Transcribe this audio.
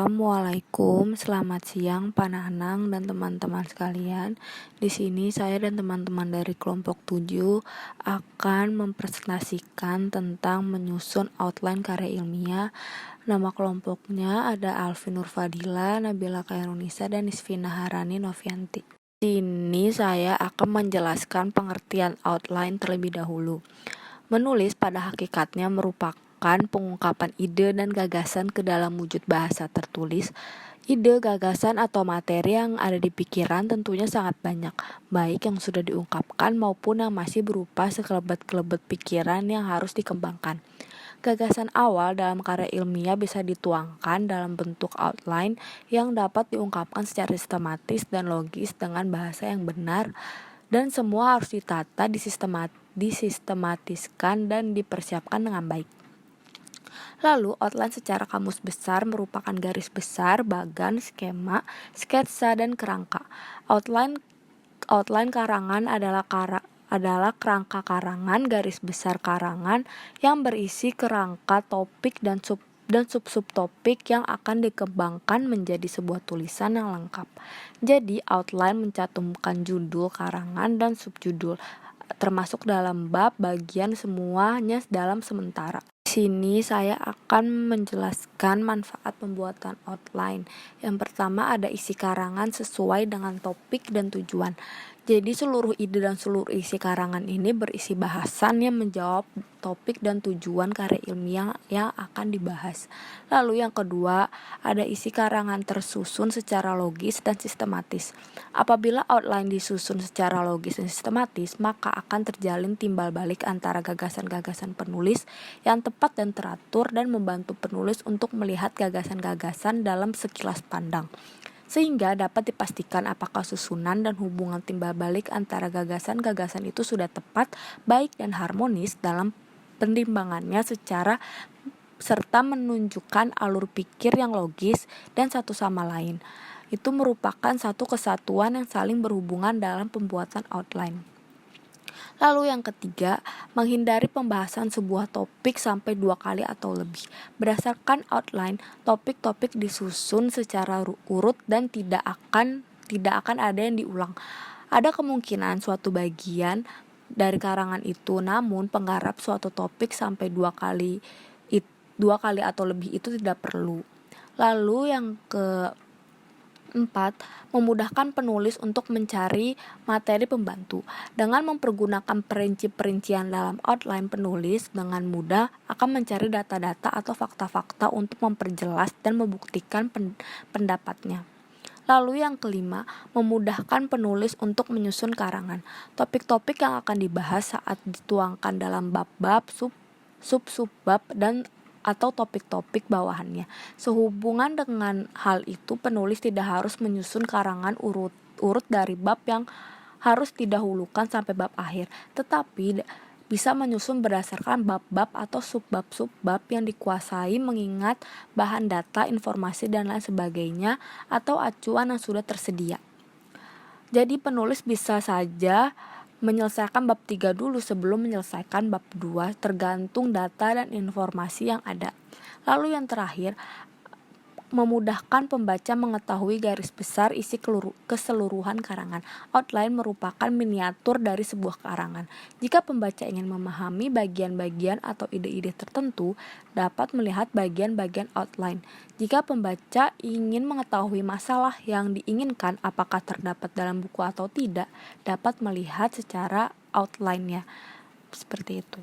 Assalamualaikum, selamat siang Pak Nanang dan teman-teman sekalian. Di sini saya dan teman-teman dari kelompok 7 akan mempresentasikan tentang menyusun outline karya ilmiah. Nama kelompoknya ada Alfi Nurfadila, Nabila Khairunisa, dan Isfina Harani Novianti. Di sini saya akan menjelaskan pengertian outline terlebih dahulu. Menulis pada hakikatnya merupakan pengungkapan ide dan gagasan ke dalam wujud bahasa tertulis. Ide, gagasan, atau materi yang ada di pikiran tentunya sangat banyak, baik yang sudah diungkapkan maupun yang masih berupa sekelebat-kelebet pikiran yang harus dikembangkan. Gagasan awal dalam karya ilmiah bisa dituangkan dalam bentuk outline yang dapat diungkapkan secara sistematis dan logis dengan bahasa yang benar, dan semua harus ditata, disistematiskan, dan dipersiapkan dengan baik. Lalu, outline secara kamus besar merupakan garis besar, bagan, skema, sketsa, dan kerangka. Outline karangan adalah kerangka karangan, garis besar karangan yang berisi kerangka topik dan sub-topik yang akan dikembangkan menjadi sebuah tulisan yang lengkap. Jadi, outline mencantumkan judul karangan dan subjudul, termasuk dalam bab, bagian, semuanya dalam sementara. Di sini saya akan menjelaskan manfaat pembuatan outline. Yang pertama ada isi karangan sesuai dengan topik dan tujuan. Jadi seluruh ide dan seluruh isi karangan ini berisi bahasan yang menjawab topik dan tujuan karya ilmiah yang akan dibahas. Lalu yang kedua, ada isi karangan tersusun secara logis dan sistematis. Apabila outline disusun secara logis dan sistematis, maka akan terjalin timbal balik antara gagasan-gagasan penulis yang tepat dan teratur dan membantu penulis untuk melihat gagasan-gagasan dalam sekilas pandang, sehingga dapat dipastikan apakah susunan dan hubungan timbal balik antara gagasan-gagasan itu sudah tepat, baik, dan harmonis dalam penimbangannya serta menunjukkan alur pikir yang logis dan satu sama lain. Itu merupakan satu kesatuan yang saling berhubungan dalam pembuatan outline. Lalu yang ketiga, menghindari pembahasan sebuah topik sampai 2 kali atau lebih. Berdasarkan outline, topik-topik disusun secara urut dan tidak akan ada yang diulang. Ada kemungkinan suatu bagian dari karangan itu, namun penggarap suatu topik sampai 2 kali atau lebih itu tidak perlu. Lalu yang keempat, memudahkan penulis untuk mencari materi pembantu. Dengan mempergunakan perincian dalam outline, penulis dengan mudah akan mencari data-data atau fakta-fakta untuk memperjelas dan membuktikan pendapatnya. Lalu yang kelima, memudahkan penulis untuk menyusun karangan. Topik-topik yang akan dibahas saat dituangkan dalam bab-bab, sub-bab, dan atau topik-topik bawahannya. Sehubungan dengan hal itu, penulis tidak harus menyusun karangan urut dari bab yang harus didahulukan sampai bab akhir, tetapi bisa menyusun berdasarkan bab-bab atau sub-bab yang dikuasai, mengingat bahan data, informasi, dan lain sebagainya atau acuan yang sudah tersedia. Jadi penulis bisa saja menyelesaikan bab 3 dulu sebelum menyelesaikan bab 2, tergantung data dan informasi yang ada. Lalu yang terakhir, memudahkan pembaca mengetahui garis besar isi keseluruhan karangan. Outline merupakan miniatur dari sebuah karangan. Jika pembaca ingin memahami bagian-bagian atau ide-ide tertentu, dapat melihat bagian-bagian outline. Jika pembaca ingin mengetahui masalah yang diinginkan apakah terdapat dalam buku atau tidak, dapat melihat secara outline-nya. Seperti itu.